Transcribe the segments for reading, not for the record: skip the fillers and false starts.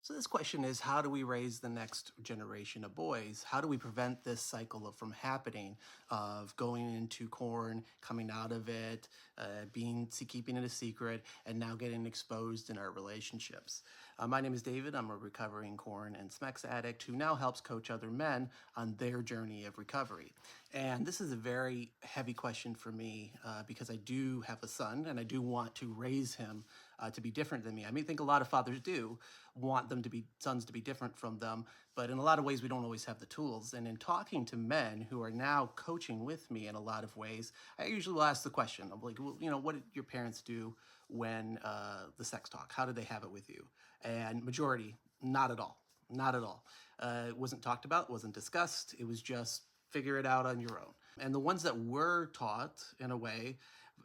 So this question is, how do we raise the next generation of boys? How do we prevent this cycle from happening, of going into corn, coming out of it, keeping it a secret, and now getting exposed in our relationships? My name is David. I'm a recovering corn and Smex addict who now helps coach other men on their journey of recovery. And this is a very heavy question for me because I do have a son and I do want to raise him to be different than me. I think a lot of fathers do want sons to be different from them, but in a lot of ways we don't always have the tools. And in talking to men who are now coaching with me in a lot of ways, I usually will ask the question of like, well, what did your parents do when the sex talk? How did they have it with you? And majority, not at all. Not at all. It wasn't talked about, wasn't discussed. It was just figure it out on your own. And the ones that were taught, in a way,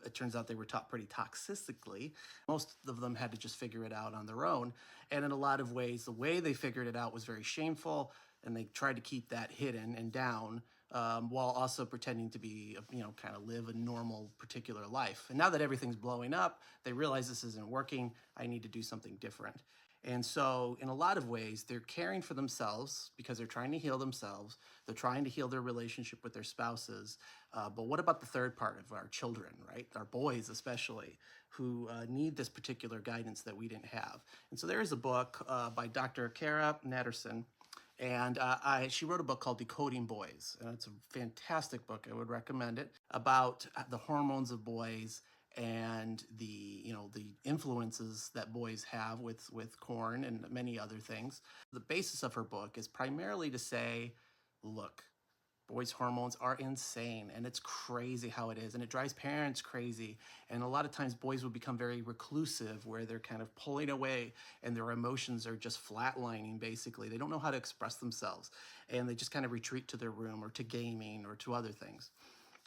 it turns out they were taught pretty toxically. Most of them had to just figure it out on their own. And in a lot of ways, the way they figured it out was very shameful, and they tried to keep that hidden and down while also pretending to be, kind of live a normal particular life. And now that everything's blowing up, they realize this isn't working. I need to do something different. And so in a lot of ways, they're caring for themselves because they're trying to heal themselves. They're trying to heal their relationship with their spouses. But what about the third part of our children, right? Our boys especially, who need this particular guidance that we didn't have. And so there is a book by Dr. Kara Natterson. And she wrote a book called Decoding Boys. And it's a fantastic book. I would recommend it, about the hormones of boys and the influences that boys have with corn and many other things. The basis of her book is primarily to say, look, boys' hormones are insane, and it's crazy how it is, and it drives parents crazy. And a lot of times boys will become very reclusive, where they're kind of pulling away and their emotions are just flatlining, basically. They don't know how to express themselves, and they just kind of retreat to their room or to gaming or to other things.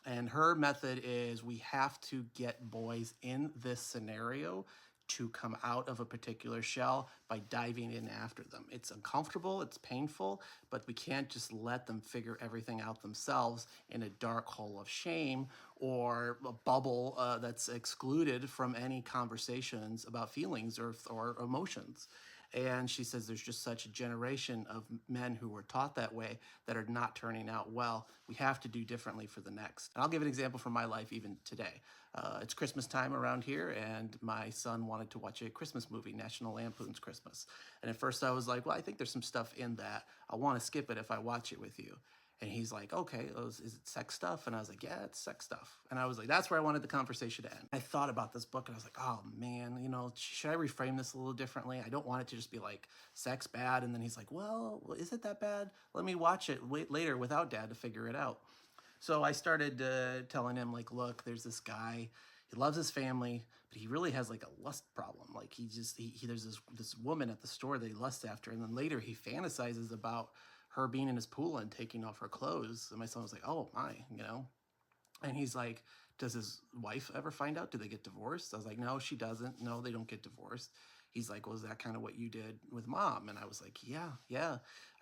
And her method is, we have to get boys in this scenario to come out of a particular shell by diving in after them. It's uncomfortable, it's painful, but we can't just let them figure everything out themselves in a dark hole of shame or a bubble that's excluded from any conversations about feelings or emotions. And she says there's just such a generation of men who were taught that way that are not turning out well. We have to do differently for the next. And I'll give an example from my life even today. It's Christmas time around here, and my son wanted to watch a Christmas movie, National Lampoon's Christmas. And at first I was like, well, I think there's some stuff in that. I want to skip it if I watch it with you. And he's like, okay, is it sex stuff? And I was like, yeah, it's sex stuff. And I was like, that's where I wanted the conversation to end. I thought about this book and I was like, oh man, should I reframe this a little differently? I don't want it to just be like sex bad. And then he's like, well, is it that bad? Let me watch it later without dad to figure it out. So I started telling him, like, look, there's this guy. He loves his family, but he really has like a lust problem. Like there's this woman at the store that he lusts after, and then later he fantasizes about her being in his pool and taking off her clothes. And my son was like, oh my, And he's like, does his wife ever find out? Do they get divorced? I was like, no, she doesn't. No, they don't get divorced. He's like, well, is that kind of what you did with mom? And I was like, yeah.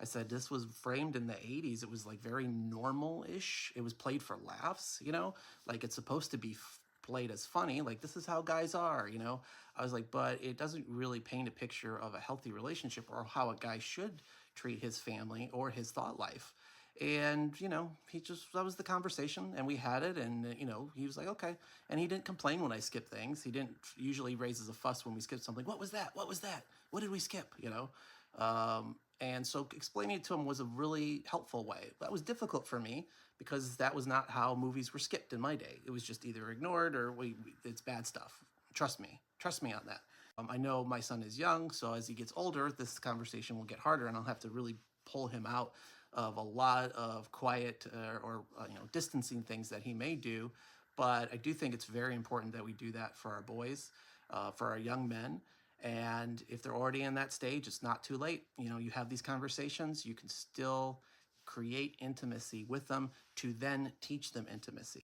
I said, this was framed in the 80s. It was like very normal-ish. It was played for laughs, like it's supposed to be played as funny, like this is how guys are, I was like, but it doesn't really paint a picture of a healthy relationship or how a guy should treat his family or his thought life. And, that was the conversation, and we had it, and, he was like, okay. And he didn't complain when I skipped things. He didn't usually raises a fuss when we skipped something. What was that? What was that? What did we skip? And so explaining it to him was a really helpful way. That was difficult for me because that was not how movies were skipped in my day. It was just either ignored or it's bad stuff. Trust me on that. I know my son is young, so as he gets older, this conversation will get harder, and I'll have to really pull him out of a lot of quiet or distancing things that he may do. But I do think it's very important that we do that for our boys, for our young men. And if they're already in that stage, it's not too late. You have these conversations, you can still create intimacy with them to then teach them intimacy.